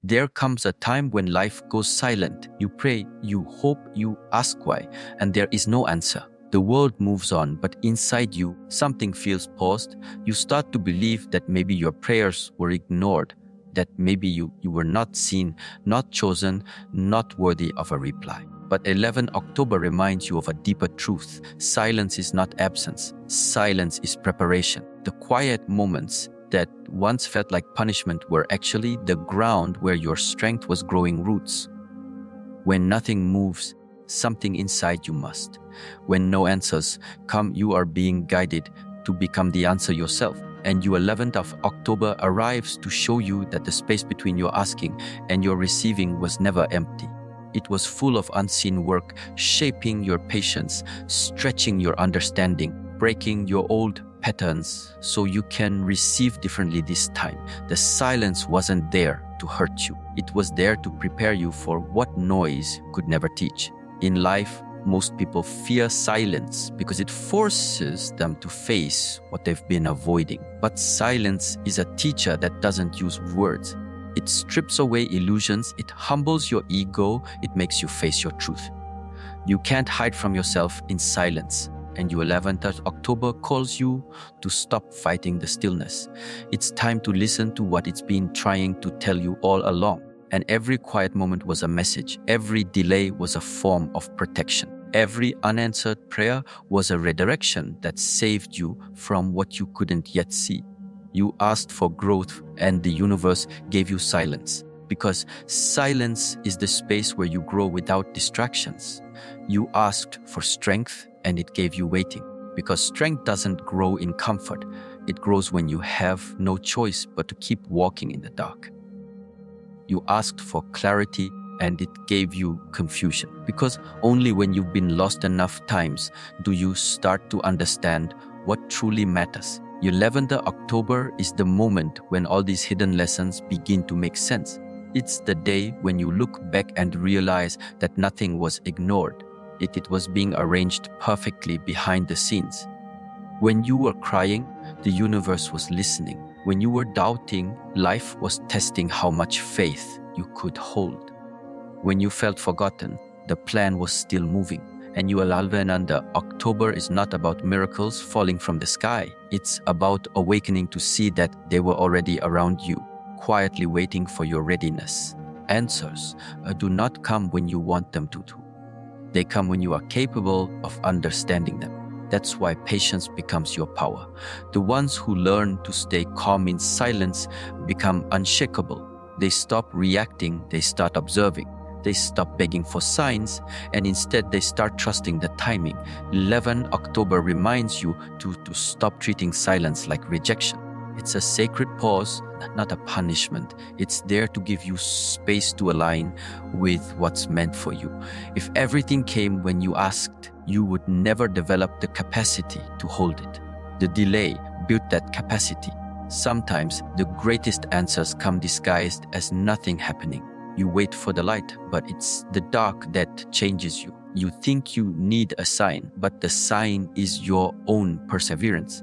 There comes a time when life goes silent. You pray, you hope, you ask why, and there is no answer. The world moves on, but inside you, something feels paused. You start to believe that maybe your prayers were ignored, that maybe you were not seen, not chosen, not worthy of a reply. But 11 October reminds you of a deeper truth. Silence is not absence. Silence is preparation. The quiet moments that once felt like punishment were actually the ground where your strength was growing roots. When nothing moves, something inside you must. When no answers come, you are being guided to become the answer yourself. And your 11th of October arrives to show you that the space between your asking and your receiving was never empty. It was full of unseen work, shaping your patience, stretching your understanding, breaking your old patterns so you can receive differently this time. The silence wasn't there to hurt you. It was there to prepare you for what noise could never teach. In life, most people fear silence because it forces them to face what they've been avoiding. But silence is a teacher that doesn't use words. It strips away illusions, it humbles your ego, it makes you face your truth. You can't hide from yourself in silence. And your 11th of October calls you to stop fighting the stillness. It's time to listen to what it's been trying to tell you all along. And every quiet moment was a message. Every delay was a form of protection. Every unanswered prayer was a redirection that saved you from what you couldn't yet see. You asked for growth and the universe gave you silence. Because silence is the space where you grow without distractions. You asked for strength and it gave you waiting. Because strength doesn't grow in comfort. It grows when you have no choice but to keep walking in the dark. You asked for clarity and it gave you confusion. Because only when you've been lost enough times do you start to understand what truly matters. 11th October is the moment when all these hidden lessons begin to make sense. It's the day when you look back and realize that nothing was ignored. It was being arranged perfectly behind the scenes. When you were crying, the universe was listening. When you were doubting, life was testing how much faith you could hold. When you felt forgotten, the plan was still moving. And your 11th October is not about miracles falling from the sky. It's about awakening to see that they were already around you, quietly waiting for your readiness. Answers do not come when you want them to. They come when you are capable of understanding them. That's why patience becomes your power. The ones who learn to stay calm in silence become unshakable. They stop reacting, they start observing. They stop begging for signs, and instead they start trusting the timing. 11 October reminds you to stop treating silence like rejection. It's a sacred pause, not a punishment. It's there to give you space to align with what's meant for you. If everything came when you asked, you would never develop the capacity to hold it. The delay built that capacity. Sometimes the greatest answers come disguised as nothing happening. You wait for the light, but it's the dark that changes you. You think you need a sign, but the sign is your own perseverance.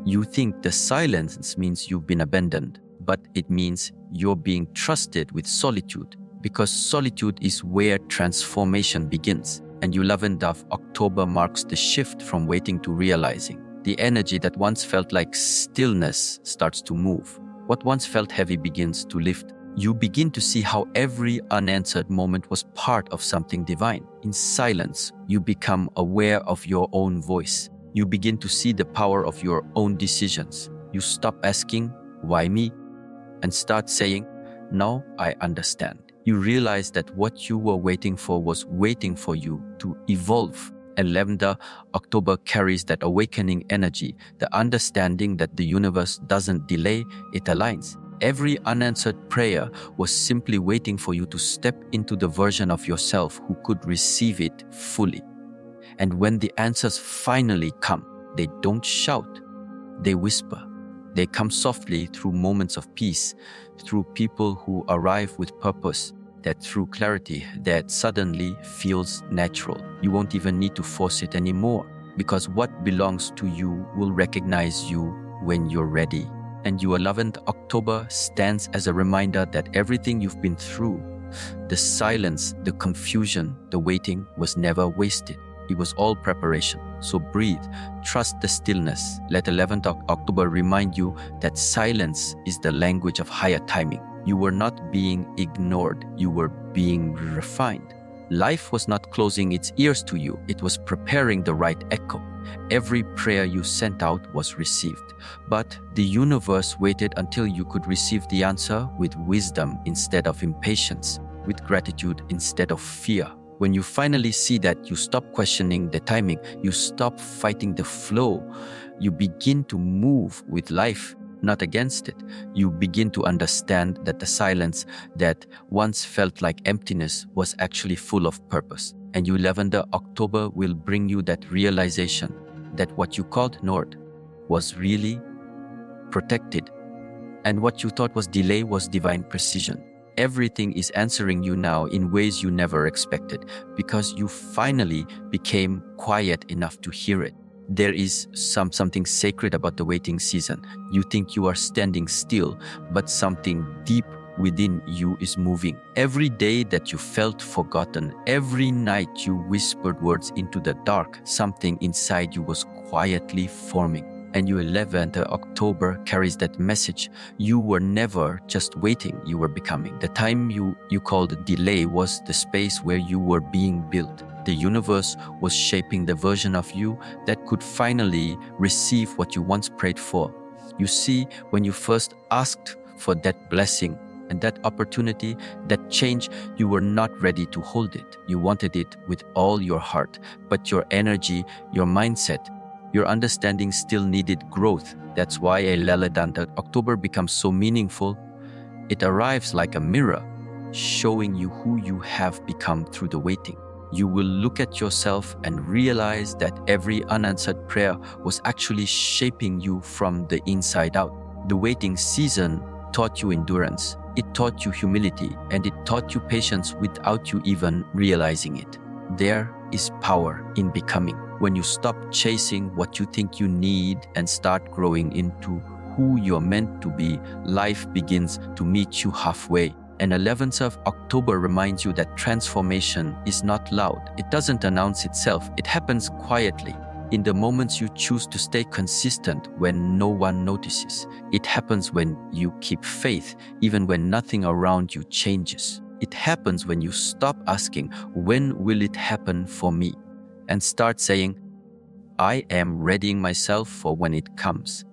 You think the silence means you've been abandoned, but it means you're being trusted with solitude, because solitude is where transformation begins. And 11th of October marks the shift from waiting to realizing. The energy that once felt like stillness starts to move. What once felt heavy begins to lift. You begin to see how every unanswered moment was part of something divine. In silence, you become aware of your own voice. You begin to see the power of your own decisions. You stop asking, "Why me?" and start saying, "Now I understand." You realize that what you were waiting for was waiting for you to evolve. 11th October carries that awakening energy, the understanding that the universe doesn't delay, it aligns. Every unanswered prayer was simply waiting for you to step into the version of yourself who could receive it fully. And when the answers finally come, they don't shout, they whisper. They come softly through moments of peace, through people who arrive with purpose, that through clarity that suddenly feels natural. You won't even need to force it anymore, because what belongs to you will recognize you when you're ready. And your 11th October stands as a reminder that everything you've been through, the silence, the confusion, the waiting, was never wasted. It was all preparation. So breathe, trust the stillness. Let 11th October remind you that silence is the language of higher timing. You were not being ignored, you were being refined. Life was not closing its ears to you, it was preparing the right echo. Every prayer you sent out was received, but the universe waited until you could receive the answer with wisdom instead of impatience, with gratitude instead of fear. When you finally see that, you stop questioning the timing, you stop fighting the flow, you begin to move with life, not against it. You begin to understand that the silence that once felt like emptiness was actually full of purpose. And 11th October will bring you that realization that what you called North was really protected, and what you thought was delay was divine precision. Everything is answering you now in ways you never expected, because you finally became quiet enough to hear it. There is something sacred about the waiting season. You think you are standing still, but something deep within you is moving. Every day that you felt forgotten, every night you whispered words into the dark, something inside you was quietly forming. And your 11th October carries that message. You were never just waiting, you were becoming. The time you called delay was the space where you were being built. The universe was shaping the version of you that could finally receive what you once prayed for. You see, when you first asked for that blessing and that opportunity, that change, you were not ready to hold it. You wanted it with all your heart, but your energy, your mindset, your understanding still needed growth. That's why a 11th October becomes so meaningful. It arrives like a mirror, showing you who you have become through the waiting. You will look at yourself and realize that every unanswered prayer was actually shaping you from the inside out. The waiting season taught you endurance, it taught you humility, and it taught you patience without you even realizing it. There is power in becoming. When you stop chasing what you think you need and start growing into who you're meant to be, life begins to meet you halfway. And 11th of October reminds you that transformation is not loud. It doesn't announce itself. It happens quietly, in the moments you choose to stay consistent when no one notices. It happens when you keep faith, even when nothing around you changes. It happens when you stop asking, when will it happen for me? And start saying, I am readying myself for when it comes.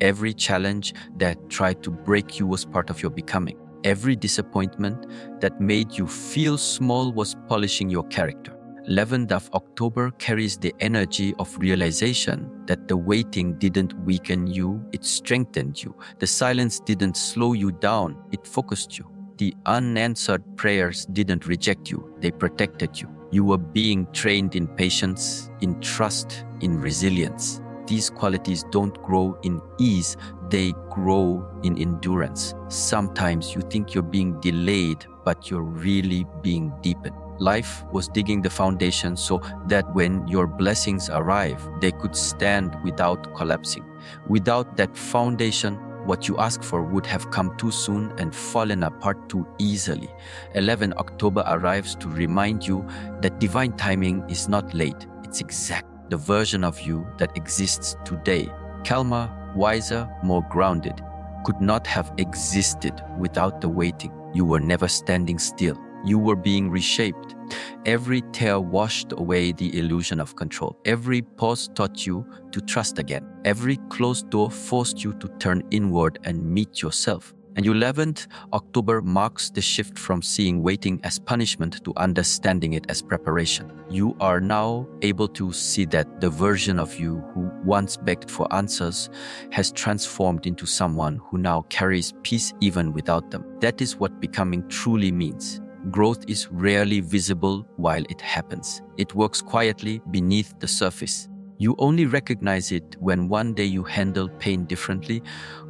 Every challenge that tried to break you was part of your becoming. Every disappointment that made you feel small was polishing your character. 11th of October carries the energy of realization that the waiting didn't weaken you, it strengthened you. The silence didn't slow you down, it focused you. The unanswered prayers didn't reject you, they protected you. You were being trained in patience, in trust, in resilience. These qualities don't grow in ease, they grow in endurance. Sometimes you think you're being delayed, but you're really being deepened. Life was digging the foundation so that when your blessings arrive, they could stand without collapsing. Without that foundation, what you asked for would have come too soon and fallen apart too easily. 11 October arrives to remind you that divine timing is not late, it's exact. The version of you that exists today, calmer, wiser, more grounded, could not have existed without the waiting. You were never standing still. You were being reshaped. Every tear washed away the illusion of control. Every pause taught you to trust again. Every closed door forced you to turn inward and meet yourself. And 11th October marks the shift from seeing waiting as punishment to understanding it as preparation. You are now able to see that the version of you who once begged for answers has transformed into someone who now carries peace even without them. That is what becoming truly means. Growth is rarely visible while it happens. It works quietly beneath the surface. You only recognize it when one day you handle pain differently,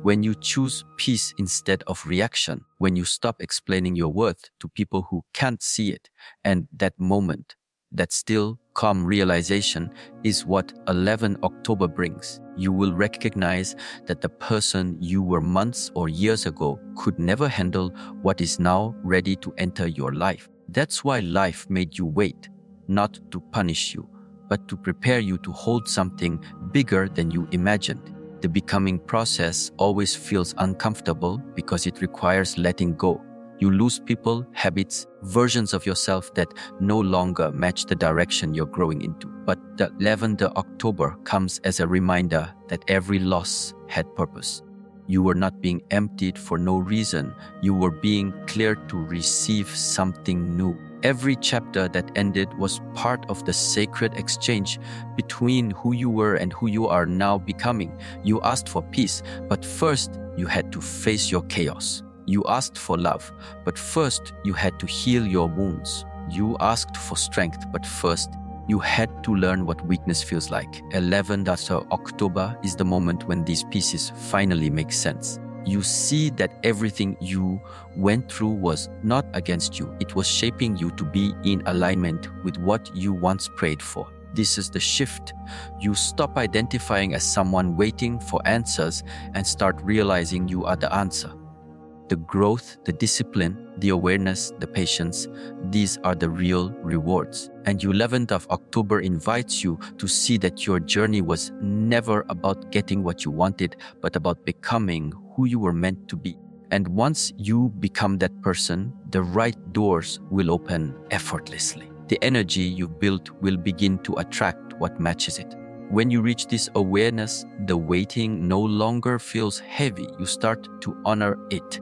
when you choose peace instead of reaction, when you stop explaining your worth to people who can't see it, and that moment, that still, calm realization is what 11 October brings. You will recognize that the person you were months or years ago could never handle what is now ready to enter your life. That's why life made you wait, not to punish you, but to prepare you to hold something bigger than you imagined. The becoming process always feels uncomfortable because it requires letting go. You lose people, habits, versions of yourself that no longer match the direction you're growing into. But the 11th October comes as a reminder that every loss had purpose. You were not being emptied for no reason. You were being cleared to receive something new. Every chapter that ended was part of the sacred exchange between who you were and who you are now becoming. You asked for peace, but first you had to face your chaos. You asked for love, but first you had to heal your wounds. You asked for strength, but first you had to learn what weakness feels like. 11th October is the moment when these pieces finally make sense. You see that everything you went through was not against you. It was shaping you to be in alignment with what you once prayed for. This is the shift. You stop identifying as someone waiting for answers and start realizing you are the answer. The growth, the discipline, the awareness, the patience, these are the real rewards. And 11th of October invites you to see that your journey was never about getting what you wanted, but about becoming who you were meant to be. And once you become that person, the right doors will open effortlessly. The energy you've built will begin to attract what matches it. When you reach this awareness, the waiting no longer feels heavy. You start to honor it.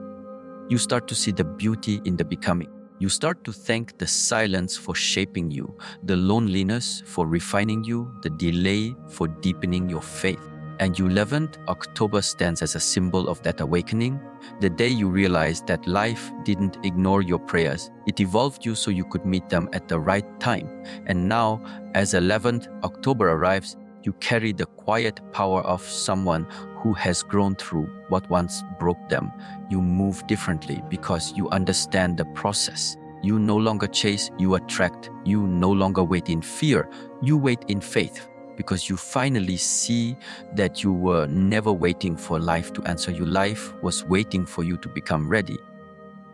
You start to see the beauty in the becoming. You start to thank the silence for shaping you, the loneliness for refining you, the delay for deepening your faith. And 11th October stands as a symbol of that awakening, the day you realized that life didn't ignore your prayers. It evolved you so you could meet them at the right time. And now, as 11th October arrives, you carry the quiet power of someone who has grown through what once broke them. You move differently because you understand the process. You no longer chase, you attract. You no longer wait in fear, you wait in faith, because you finally see that you were never waiting for life to answer you. Life was waiting for you to become ready.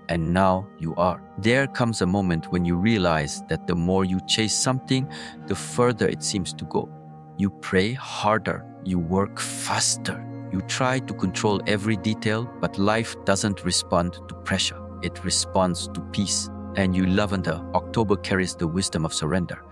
And now you are. There comes a moment when you realize that the more you chase something, the further it seems to go. You pray harder, you work faster. You try to control every detail, but life doesn't respond to pressure. It responds to peace. And 11th October carries the wisdom of surrender.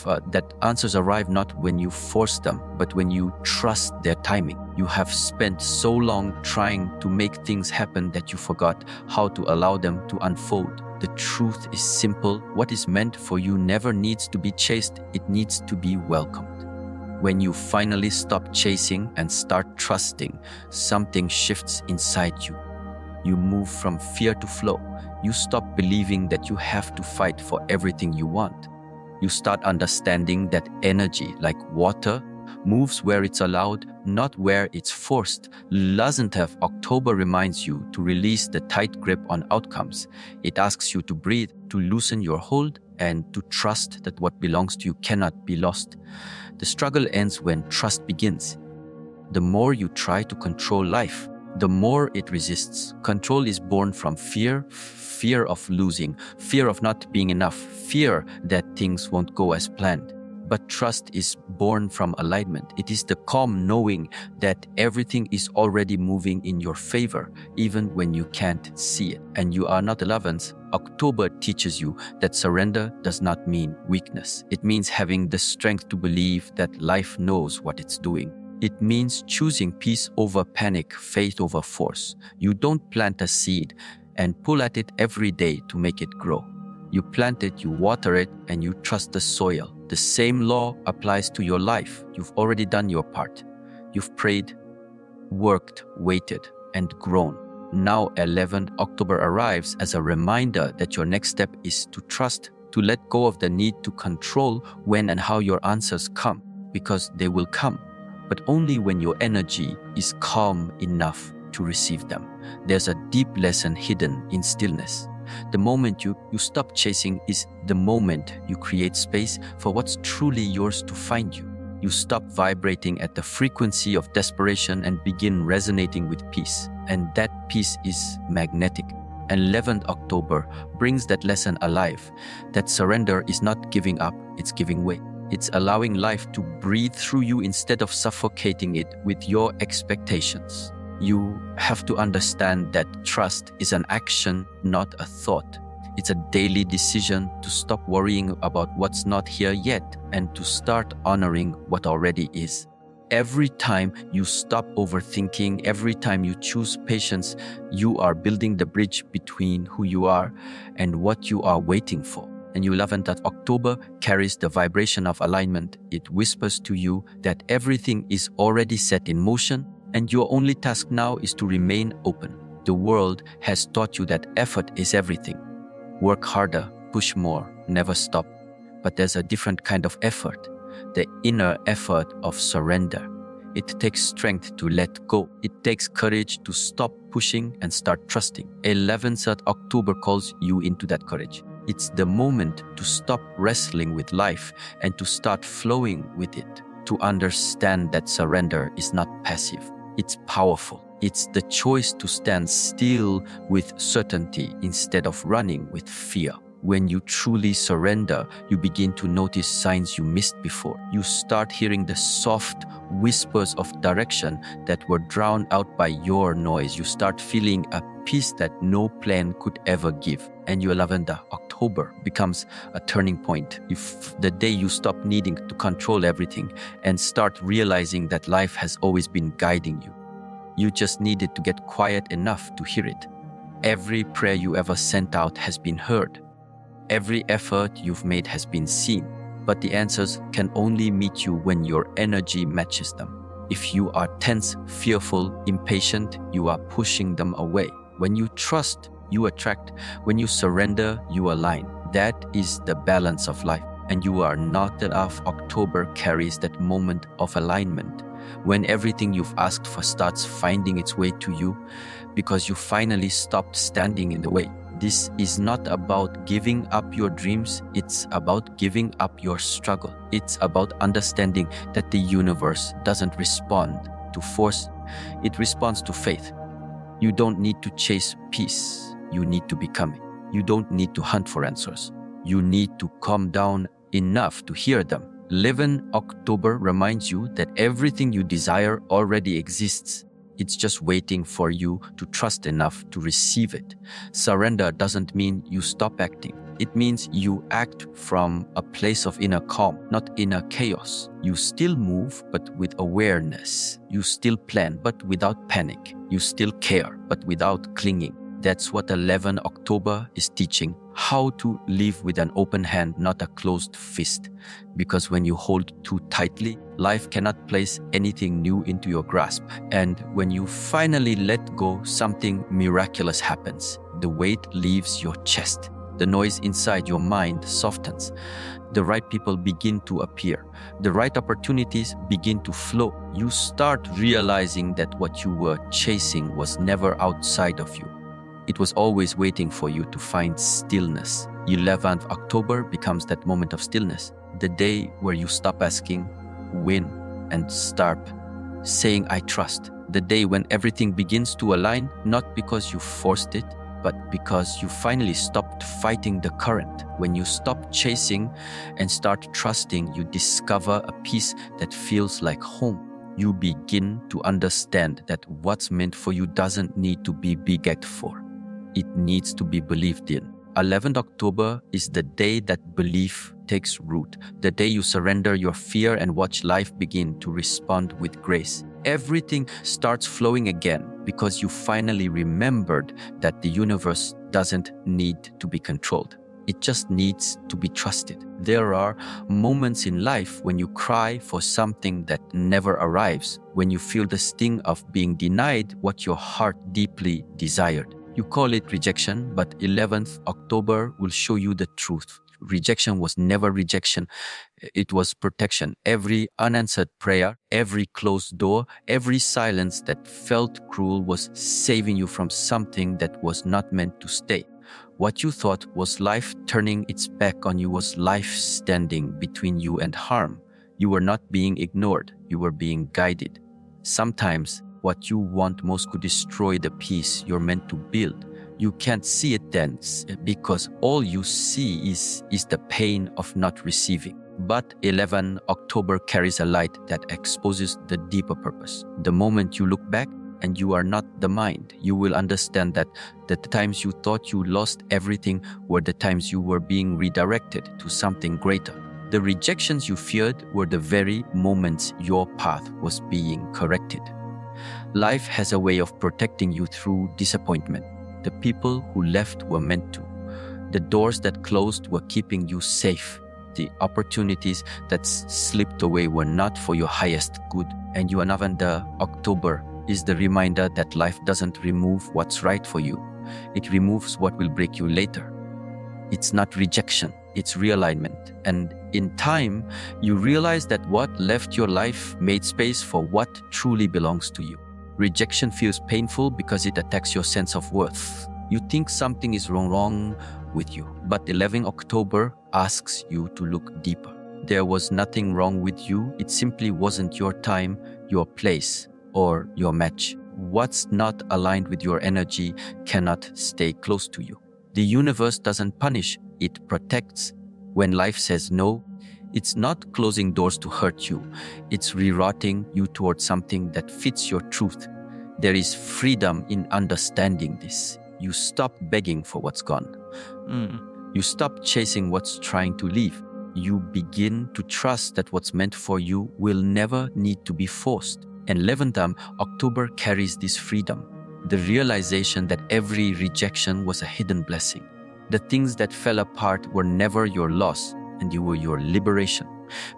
That answers arrive not when you force them, but when you trust their timing. You have spent so long trying to make things happen that you forgot how to allow them to unfold. The truth is simple. What is meant for you never needs to be chased. It needs to be welcomed. When you finally stop chasing and start trusting, something shifts inside you. You move from fear to flow. You stop believing that you have to fight for everything you want. You start understanding that energy, like water, moves where it's allowed, not where it's forced. 11th October reminds you to release the tight grip on outcomes. It asks you to breathe, to loosen your hold, and to trust that what belongs to you cannot be lost. The struggle ends when trust begins. The more you try to control life, the more it resists. Control is born from fear of losing, fear of not being enough, fear that things won't go as planned. But trust is born from alignment. It is the calm knowing that everything is already moving in your favor, even when you can't see it. And you are not 11th. October teaches you that surrender does not mean weakness. It means having the strength to believe that life knows what it's doing. It means choosing peace over panic, faith over force. You don't plant a seed and pull at it every day to make it grow. You plant it, you water it, and you trust the soil. The same law applies to your life. You've already done your part. You've prayed, worked, waited, and grown. Now 11th October arrives as a reminder that your next step is to trust, to let go of the need to control when and how your answers come, because they will come, but only when your energy is calm enough to receive them. There's a deep lesson hidden in stillness. The moment you stop chasing is the moment you create space for what's truly yours to find you. You stop vibrating at the frequency of desperation and begin resonating with peace. And that peace is magnetic. And 11th October brings that lesson alive, that surrender is not giving up, it's giving way. It's allowing life to breathe through you instead of suffocating it with your expectations. You have to understand that trust is an action, not a thought. It's a daily decision to stop worrying about what's not here yet and to start honoring what already is. Every time you stop overthinking, every time you choose patience, you are building the bridge between who you are and what you are waiting for. And you love that October carries the vibration of alignment. It whispers to you that everything is already set in motion and your only task now is to remain open. The world has taught you that effort is everything. Work harder, push more, never stop. But there's a different kind of effort. The inner effort of surrender. It takes strength to let go. It takes courage to stop pushing and start trusting. 11th October calls you into that courage. It's the moment to stop wrestling with life and to start flowing with it. To understand that surrender is not passive. It's powerful. It's the choice to stand still with certainty instead of running with fear. When you truly surrender, you begin to notice signs you missed before. You start hearing the soft whispers of direction that were drowned out by your noise. You start feeling a peace that no plan could ever give. And your lavender, October, becomes a turning point. If the day you stop needing to control everything and start realizing that life has always been guiding you. You just needed to get quiet enough to hear it. Every prayer you ever sent out has been heard. Every effort you've made has been seen, but the answers can only meet you when your energy matches them. If you are tense, fearful, impatient, you are pushing them away. When you trust, you attract. When you surrender, you align. That is the balance of life. And you are not enough. October carries that moment of alignment. When everything you've asked for starts finding its way to you because you finally stopped standing in the way. This is not about giving up your dreams, it's about giving up your struggle. It's about understanding that the universe doesn't respond to force, it responds to faith. You don't need to chase peace, you need to become it. You don't need to hunt for answers. You need to calm down enough to hear them. 11 October reminds you that everything you desire already exists. It's just waiting for you to trust enough to receive it. Surrender doesn't mean you stop acting. It means you act from a place of inner calm, not inner chaos. You still move, but with awareness. You still plan, but without panic. You still care, but without clinging. That's what 11 October is teaching. How to live with an open hand, not a closed fist. Because when you hold too tightly, life cannot place anything new into your grasp. And when you finally let go, something miraculous happens. The weight leaves your chest. The noise inside your mind softens. The right people begin to appear. The right opportunities begin to flow. You start realizing that what you were chasing was never outside of you. It was always waiting for you to find stillness. 11th October becomes that moment of stillness. The day where you stop asking, when, and start saying, I trust. The day when everything begins to align, not because you forced it, but because you finally stopped fighting the current. When you stop chasing and start trusting, you discover a peace that feels like home. You begin to understand that what's meant for you doesn't need to be begged for. It needs to be believed in. 11th October is the day that belief takes root, the day you surrender your fear and watch life begin to respond with grace. Everything starts flowing again because you finally remembered that the universe doesn't need to be controlled. It just needs to be trusted. There are moments in life when you cry for something that never arrives, when you feel the sting of being denied what your heart deeply desired. You call it rejection, but 11th October will show you the truth. Rejection was never rejection. It was protection. Every unanswered prayer, every closed door, every silence that felt cruel was saving you from something that was not meant to stay. What you thought was life turning its back on you was life standing between you and harm. You were not being ignored, you were being guided. Sometimes what you want most could destroy the peace you're meant to build. You can't see it then because all you see is the pain of not receiving. But 11 October carries a light that exposes the deeper purpose. The moment you look back and you are not the mind, you will understand that the times you thought you lost everything were the times you were being redirected to something greater. The rejections you feared were the very moments your path was being corrected. Life has a way of protecting you through disappointment. The people who left were meant to. The doors that closed were keeping you safe. The opportunities that slipped away were not for your highest good. And you Anavanda October is the reminder that life doesn't remove what's right for you. It removes what will break you later. It's not rejection, it's realignment. And in time, you realize that what left your life made space for what truly belongs to you. Rejection feels painful because it attacks your sense of worth. You think something is wrong with you, but 11 October asks you to look deeper. There was nothing wrong with you, it simply wasn't your time, your place, or your match. What's not aligned with your energy cannot stay close to you. The universe doesn't punish, it protects. When life says no, it's not closing doors to hurt you, it's rerouting you towards something that fits your truth. There is freedom in understanding this. You stop begging for what's gone. You stop chasing what's trying to leave. You begin to trust that what's meant for you will never need to be forced. And 11th October carries this freedom. The realization that every rejection was a hidden blessing. The things that fell apart were never your loss, and you were your liberation.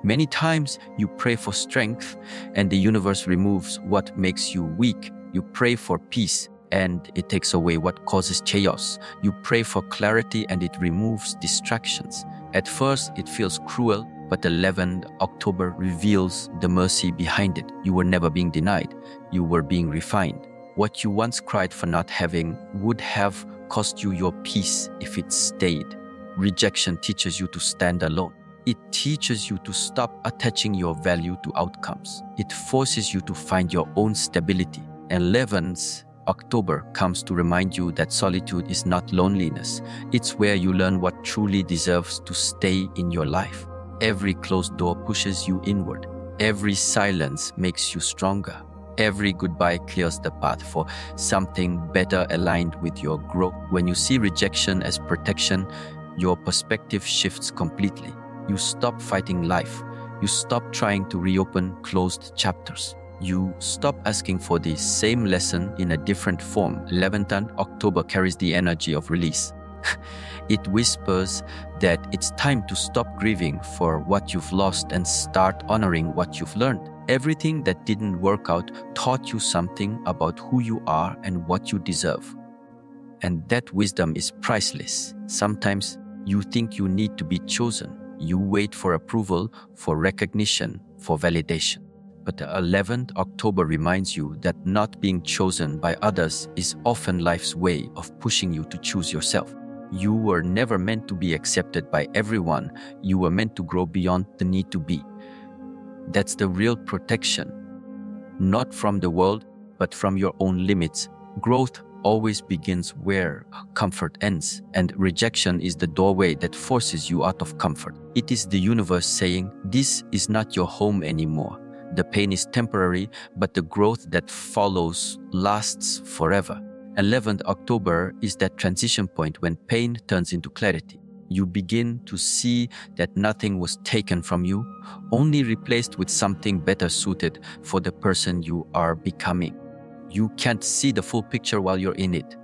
Many times you pray for strength, and the universe removes what makes you weak. You pray for peace, and it takes away what causes chaos. You pray for clarity, and it removes distractions. At first, it feels cruel, but 11th October reveals the mercy behind it. You were never being denied. You were being refined. What you once cried for not having would have cost you your peace if it stayed. Rejection teaches you to stand alone. It teaches you to stop attaching your value to outcomes. It forces you to find your own stability. 11th October comes to remind you that solitude is not loneliness. It's where you learn what truly deserves to stay in your life. Every closed door pushes you inward. Every silence makes you stronger. Every goodbye clears the path for something better aligned with your growth. When you see rejection as protection, your perspective shifts completely. You stop fighting life. You stop trying to reopen closed chapters. You stop asking for the same lesson in a different form. 11th October carries the energy of release. It whispers that it's time to stop grieving for what you've lost and start honoring what you've learned. Everything that didn't work out taught you something about who you are and what you deserve. And that wisdom is priceless. Sometimes you think you need to be chosen. You wait for approval, for recognition, for validation. But the 11th October reminds you that not being chosen by others is often life's way of pushing you to choose yourself. You were never meant to be accepted by everyone. You were meant to grow beyond the need to be. That's the real protection. Not from the world, but from your own limits. Growth always begins where comfort ends, and rejection is the doorway that forces you out of comfort. It is the universe saying, this is not your home anymore. The pain is temporary, but the growth that follows lasts forever. 11th October is that transition point when pain turns into clarity. You begin to see that nothing was taken from you, only replaced with something better suited for the person you are becoming. You can't see the full picture while you're in it,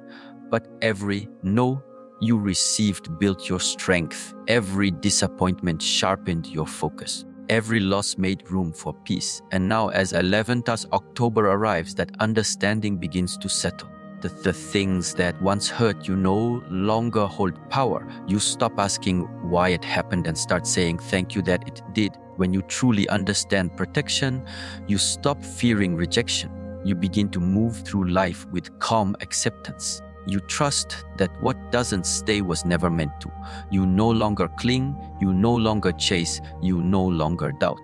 but every no you received built your strength. Every disappointment sharpened your focus. Every loss made room for peace. And now as 11th October arrives, that understanding begins to settle. The things that once hurt you no longer hold power. You stop asking why it happened and start saying thank you that it did. When you truly understand protection, you stop fearing rejection. You begin to move through life with calm acceptance. You trust that what doesn't stay was never meant to. You no longer cling, you no longer chase, you no longer doubt.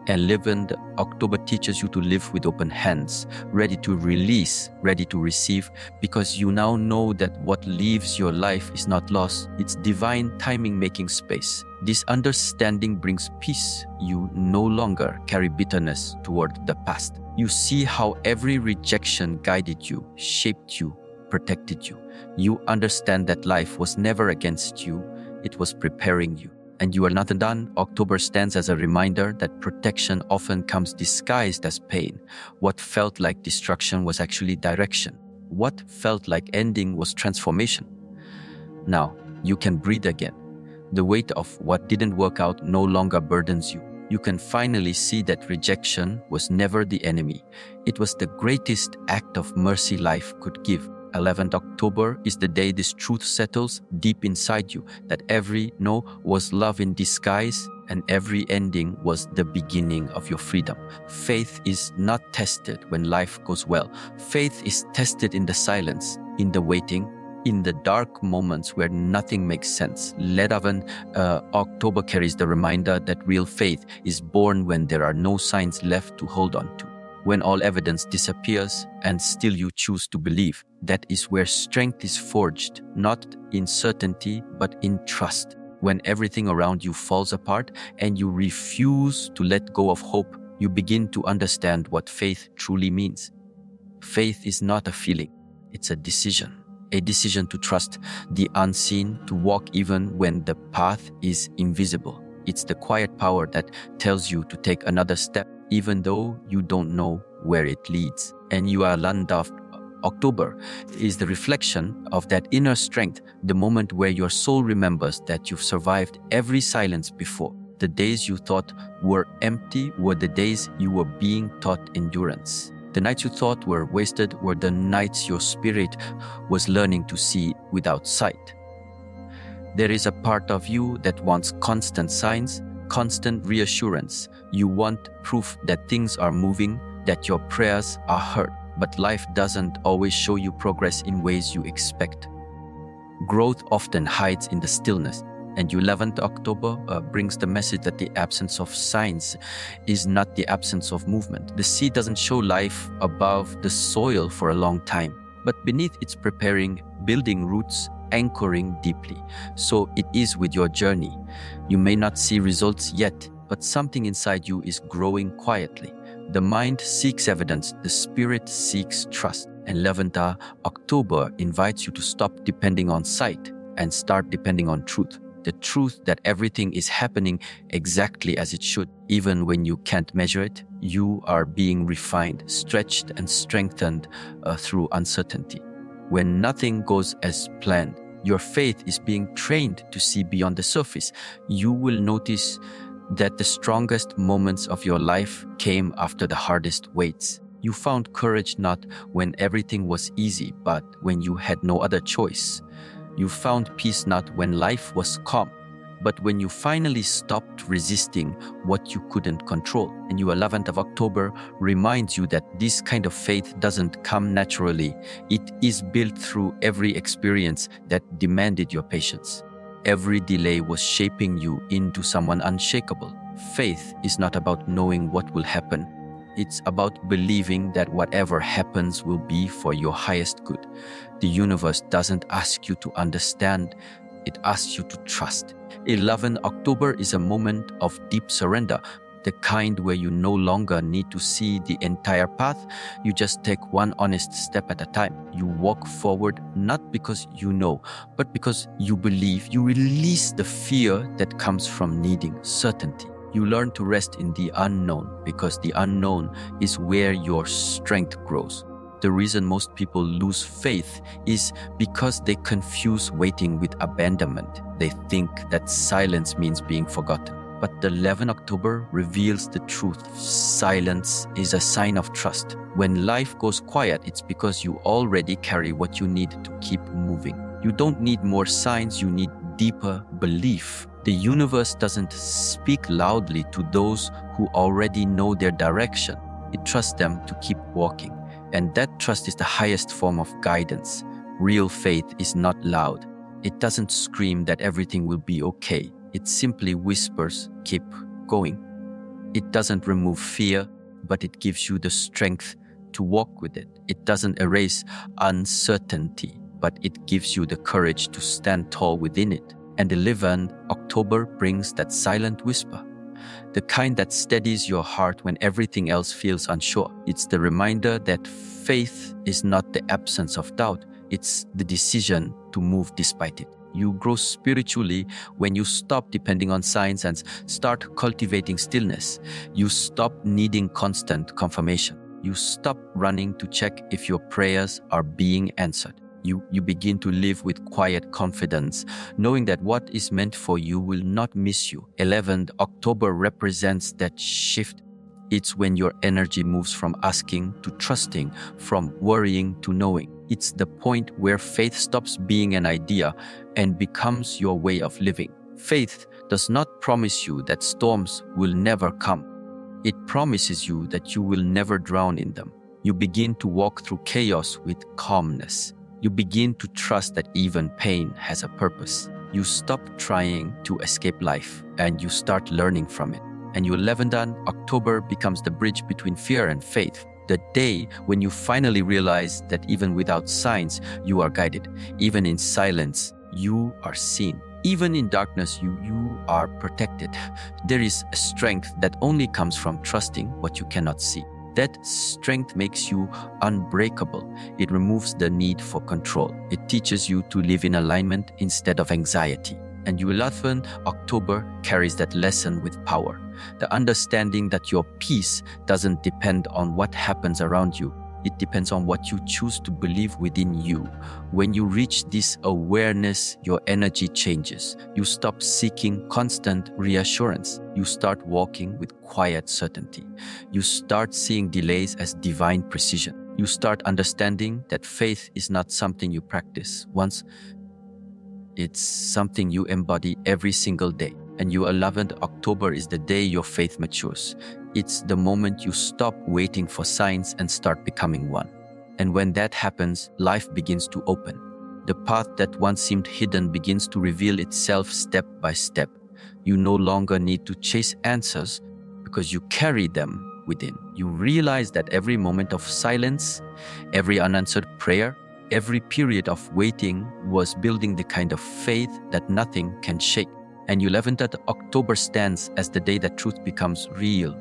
11th October teaches you to live with open hands, ready to release, ready to receive, because you now know that what leaves your life is not lost, it's divine timing making space. This understanding brings peace. You no longer carry bitterness toward the past. You see how every rejection guided you, shaped you, protected you. You understand that life was never against you, it was preparing you. And you are not done. October stands as a reminder that protection often comes disguised as pain. What felt like destruction was actually direction. What felt like ending was transformation. Now, you can breathe again. The weight of what didn't work out no longer burdens you. You can finally see that rejection was never the enemy. It was the greatest act of mercy life could give. 11th October is the day this truth settles deep inside you, that every no was love in disguise and every ending was the beginning of your freedom. Faith is not tested when life goes well. Faith is tested in the silence, in the waiting, in the dark moments where nothing makes sense. 11th October carries the reminder that real faith is born when there are no signs left to hold on to. When all evidence disappears and still you choose to believe. That is where strength is forged, not in certainty, but in trust. When everything around you falls apart and you refuse to let go of hope, you begin to understand what faith truly means. Faith is not a feeling, it's a decision to trust the unseen, to walk even when the path is invisible. It's the quiet power that tells you to take another step, even though you don't know where it leads. And you are land of October is the reflection of that inner strength, the moment where your soul remembers that you've survived every silence before. The days you thought were empty were the days you were being taught endurance. The nights you thought were wasted were the nights your spirit was learning to see without sight. There is a part of you that wants constant signs, constant reassurance. You want proof that things are moving, that your prayers are heard. But life doesn't always show you progress in ways you expect. Growth often hides in the stillness. And 11th October brings the message that the absence of signs is not the absence of movement. The sea doesn't show life above the soil for a long time, but beneath it's preparing, building roots, anchoring deeply. So it is with your journey. You may not see results yet, but something inside you is growing quietly. The mind seeks evidence, the spirit seeks trust. And 11th October invites you to stop depending on sight and start depending on truth. The truth that everything is happening exactly as it should. Even when you can't measure it, you are being refined, stretched, and strengthened through uncertainty. When nothing goes as planned, your faith is being trained to see beyond the surface. You will notice that the strongest moments of your life came after the hardest weights. You found courage not when everything was easy, but when you had no other choice. You found peace not when life was calm, but when you finally stopped resisting what you couldn't control. And 11th of October reminds you that this kind of faith doesn't come naturally. It is built through every experience that demanded your patience. Every delay was shaping you into someone unshakable. Faith is not about knowing what will happen. It's about believing that whatever happens will be for your highest good. The universe doesn't ask you to understand, it asks you to trust. 11 October is a moment of deep surrender, the kind where you no longer need to see the entire path. You just take one honest step at a time. You walk forward not because you know, but because you believe. You release the fear that comes from needing certainty. You learn to rest in the unknown because the unknown is where your strength grows. The reason most people lose faith is because they confuse waiting with abandonment. They think that silence means being forgotten. But the 11 October reveals the truth. Silence is a sign of trust. When life goes quiet, it's because you already carry what you need to keep moving. You don't need more signs, you need deeper belief. The universe doesn't speak loudly to those who already know their direction. It trusts them to keep walking. And that trust is the highest form of guidance. Real faith is not loud. It doesn't scream that everything will be okay. It simply whispers, keep going. It doesn't remove fear, but it gives you the strength to walk with it. It doesn't erase uncertainty, but it gives you the courage to stand tall within it. And 11 October brings that silent whisper, the kind that steadies your heart when everything else feels unsure. It's the reminder that faith is not the absence of doubt, it's the decision to move despite it. You grow spiritually when you stop depending on signs and start cultivating stillness. You stop needing constant confirmation. You stop running to check if your prayers are being answered. You begin to live with quiet confidence, knowing that what is meant for you will not miss you. 11th October represents that shift. It's when your energy moves from asking to trusting, from worrying to knowing. It's the point where faith stops being an idea and becomes your way of living. Faith does not promise you that storms will never come. It promises you that you will never drown in them. You begin to walk through chaos with calmness. You begin to trust that even pain has a purpose. You stop trying to escape life and you start learning from it. And your 11th October becomes the bridge between fear and faith. The day when you finally realize that even without signs, you are guided. Even in silence, you are seen. Even in darkness, you are protected. There is a strength that only comes from trusting what you cannot see. That strength makes you unbreakable. It removes the need for control. It teaches you to live in alignment instead of anxiety. And your 11th October carries that lesson with power. The understanding that your peace doesn't depend on what happens around you. It depends on what you choose to believe within you. When you reach this awareness, your energy changes. You stop seeking constant reassurance. You start walking with quiet certainty. You start seeing delays as divine precision. You start understanding that faith is not something you practice once. It's something you embody every single day. And your 11th October is the day your faith matures. It's the moment you stop waiting for signs and start becoming one. And when that happens, life begins to open. The path that once seemed hidden begins to reveal itself step by step. You no longer need to chase answers because you carry them within. You realize that every moment of silence, every unanswered prayer, every period of waiting was building the kind of faith that nothing can shake. And 11th October stands as the day that truth becomes real.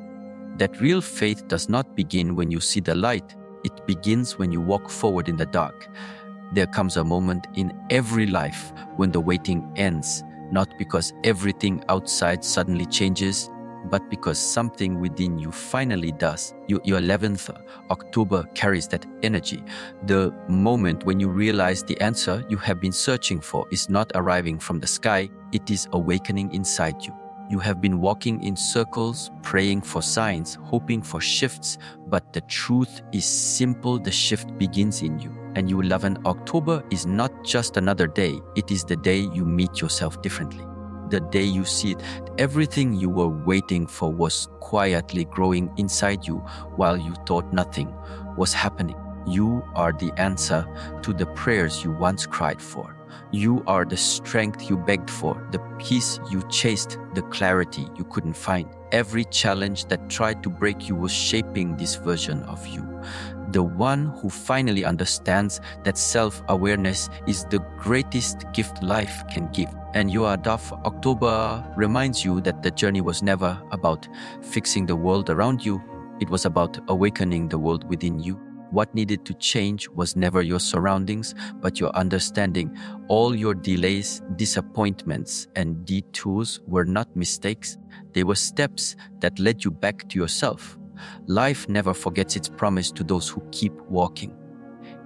That real faith does not begin when you see the light. It begins when you walk forward in the dark. There comes a moment in every life when the waiting ends, not because everything outside suddenly changes, but because something within you finally does. Your 11th October carries that energy. The moment when you realize the answer you have been searching for is not arriving from the sky, it is awakening inside you. You have been walking in circles, praying for signs, hoping for shifts, but the truth is simple, the shift begins in you. And your 11th October is not just another day, it is the day you meet yourself differently. The day you see it, everything you were waiting for was quietly growing inside you while you thought nothing was happening. You are the answer to the prayers you once cried for. You are the strength you begged for, the peace you chased, the clarity you couldn't find. Every challenge that tried to break you was shaping this version of you. The one who finally understands that self-awareness is the greatest gift life can give. And your 11th October reminds you that the journey was never about fixing the world around you. It was about awakening the world within you. What needed to change was never your surroundings, but your understanding. All your delays, disappointments, and detours were not mistakes. They were steps that led you back to yourself. Life never forgets its promise to those who keep walking.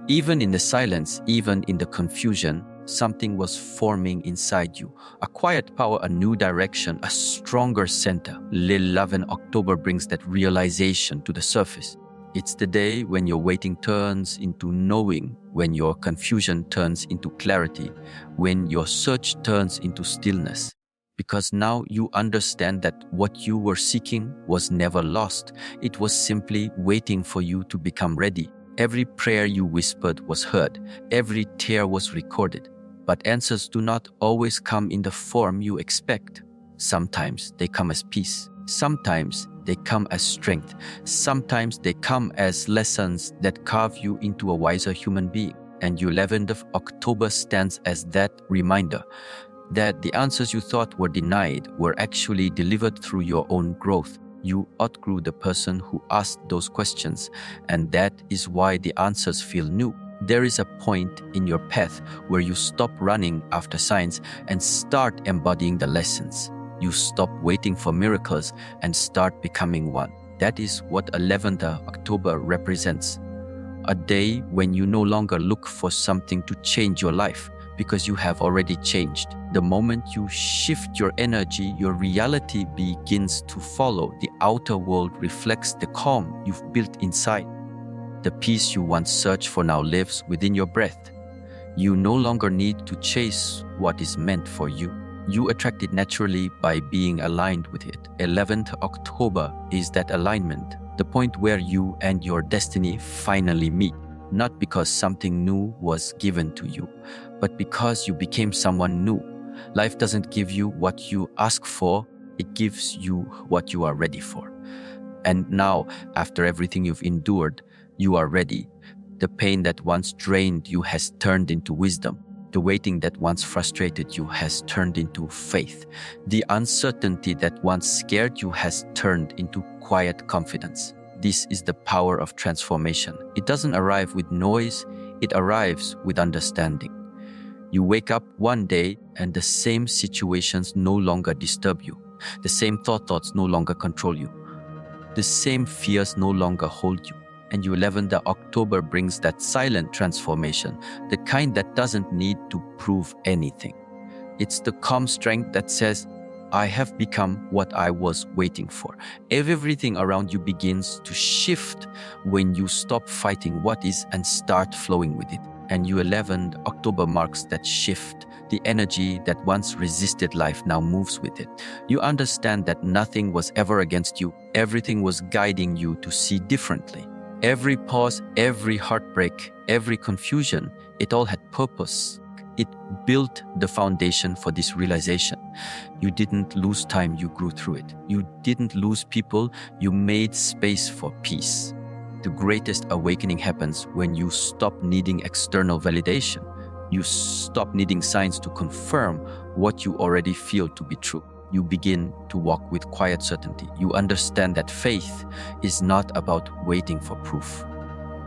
Even in the silence, even in the confusion, something was forming inside you. A quiet power, a new direction, a stronger center. 11 October brings that realization to the surface. It's the day when your waiting turns into knowing, when your confusion turns into clarity, when your search turns into stillness. Because now you understand that what you were seeking was never lost. It was simply waiting for you to become ready. Every prayer you whispered was heard. Every tear was recorded. But answers do not always come in the form you expect. Sometimes they come as peace. Sometimes they come as strength. Sometimes they come as lessons that carve you into a wiser human being. And 11th of October stands as that reminder that the answers you thought were denied were actually delivered through your own growth. You outgrew the person who asked those questions, and that is why the answers feel new. There is a point in your path where you stop running after signs and start embodying the lessons. You stop waiting for miracles and start becoming one. That is what 11th October represents. A day when you no longer look for something to change your life because you have already changed. The moment you shift your energy, your reality begins to follow. The outer world reflects the calm you've built inside. The peace you once searched for now lives within your breath. You no longer need to chase what is meant for you. You attract it naturally by being aligned with it. 11th October is that alignment, the point where you and your destiny finally meet. Not because something new was given to you, but because you became someone new. Life doesn't give you what you ask for, it gives you what you are ready for. And now, after everything you've endured, you are ready. The pain that once drained you has turned into wisdom. The waiting that once frustrated you has turned into faith. The uncertainty that once scared you has turned into quiet confidence. This is the power of transformation. It doesn't arrive with noise, it arrives with understanding. You wake up one day and the same situations no longer disturb you. The same thoughts no longer control you. The same fears no longer hold you. And 11th October brings that silent transformation, the kind that doesn't need to prove anything. It's the calm strength that says, I have become what I was waiting for. Everything around you begins to shift when you stop fighting what is and start flowing with it. And 11th October marks that shift. The energy that once resisted life now moves with it. You understand that nothing was ever against you. Everything was guiding you to see differently. Every pause, every heartbreak, every confusion, it all had purpose. It built the foundation for this realization. You didn't lose time, you grew through it. You didn't lose people, you made space for peace. The greatest awakening happens when you stop needing external validation. You stop needing signs to confirm what you already feel to be true. You begin to walk with quiet certainty. You understand that faith is not about waiting for proof.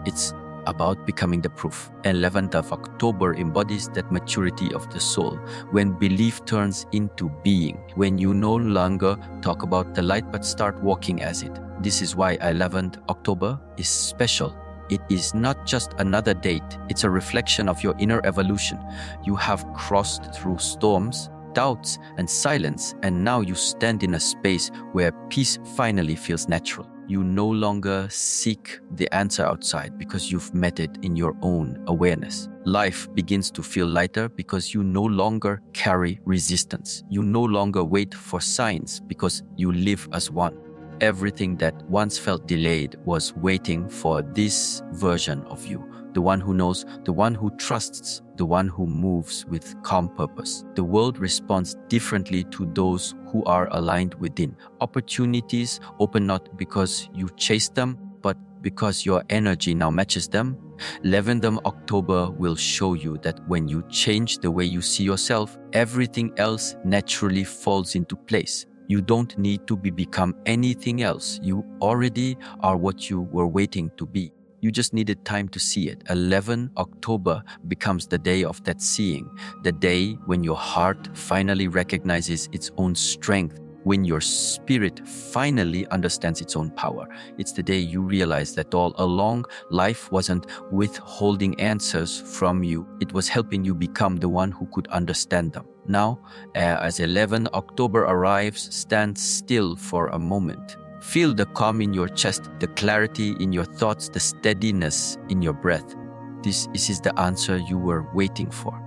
It's about becoming the proof. 11th of October embodies that maturity of the soul, when belief turns into being, when you no longer talk about the light but start walking as it. This is why 11th October is special. It is not just another date, it's a reflection of your inner evolution. You have crossed through storms, doubts, and silence, and now you stand in a space where peace finally feels natural. You no longer seek the answer outside because you've met it in your own awareness. Life begins to feel lighter because you no longer carry resistance. You no longer wait for signs because you live as one. Everything that once felt delayed was waiting for this version of you. The one who knows, the one who trusts, the one who moves with calm purpose. The world responds differently to those who are aligned within. Opportunities open not because you chase them, but because your energy now matches them. 11th October will show you that when you change the way you see yourself, everything else naturally falls into place. You don't need to become anything else. You already are what you were waiting to be. You just needed time to see it. 11 October becomes the day of that seeing, the day when your heart finally recognizes its own strength, when your spirit finally understands its own power. It's the day you realize that all along, life wasn't withholding answers from you. It was helping you become the one who could understand them. Now, as 11 October arrives, stand still for a moment. Feel the calm in your chest, the clarity in your thoughts, the steadiness in your breath. This is the answer you were waiting for.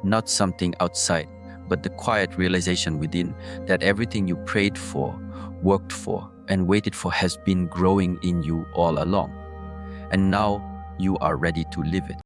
Not something outside, but the quiet realization within that everything you prayed for, worked for, and waited for has been growing in you all along. And now, you are ready to live it.